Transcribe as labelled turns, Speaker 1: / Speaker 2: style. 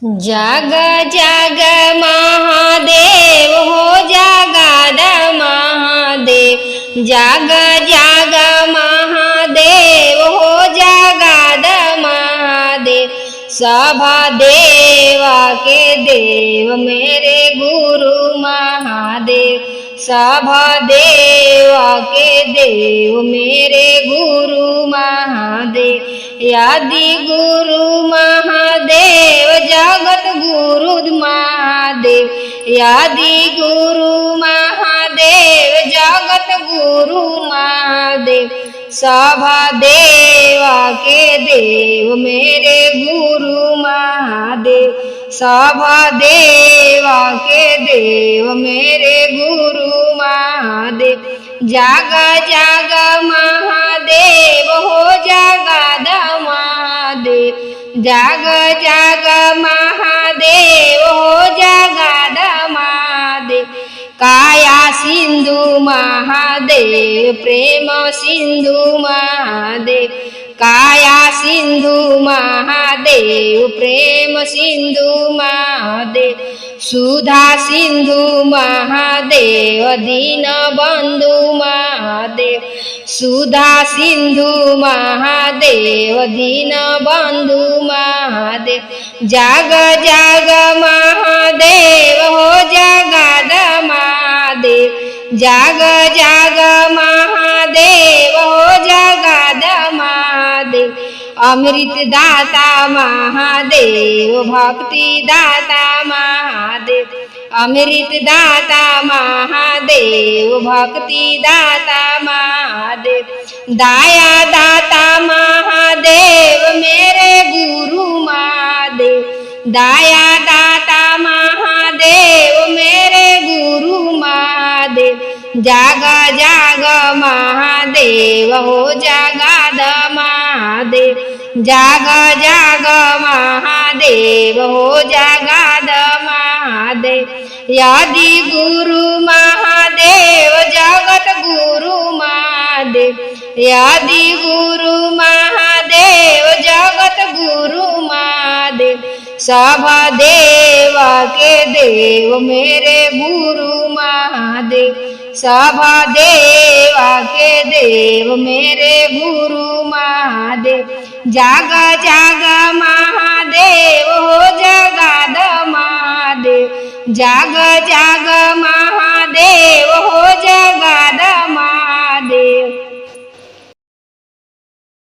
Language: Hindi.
Speaker 1: जाग जाग महादेव हो जागाद महादेव। जाग जाग महादेव हो जागाद महादेव। सभा देवा के देव मेरे गुरु महादेव। सभा देवा के देव मेरे गुरु महादेव। आदि गुरु महादेव जगत गुरु महादेव। आदि गुरु महादेव जगत गुरु महादेव। सभा देवा के देव मेरे गुरु महादेव। सभा देवा के देव मेरे गुरु महादेव। जाग जाग महादेव हो जागाद महादेव। जाग जाग महादेव हो जागाद महादेव। काया सिंधु महादेव प्रेम सिंधु महादेव। काया सिंधु महादेव प्रेम सिंधु महादेव। सुधा सिंधु महादेव दीन बंधु महादेव। सुधा सिंधु महादेव दीन बंधु महादेव। जाग जाग महादेव हो जागाद महादेव। जाग जाग महादेव हो जागाद महादेव। अमृत दाता महादेव भक्ति दाता महादेव। अमृत दाता महादेव भक्ति दाता महादेव। दाया दाता महादेव मेरे गुरु महादेव। दाया दाता महादेव मेरे गुरु महादेव। जाग जाग महादेव हो जागाद महादेव। जाग जाग महादेव हो जागाद महादेव। आदि गुरु महादेव जगत गुरु महादेव। आदि गुरु महादेव जगत गुरु महादेव। सभा देवा के देव मेरे गुरु महादेव। सभा देवा के देव मेरे गुरु महादेव। जाग जाग महादेव हो जागाद महादेव। जाग जाग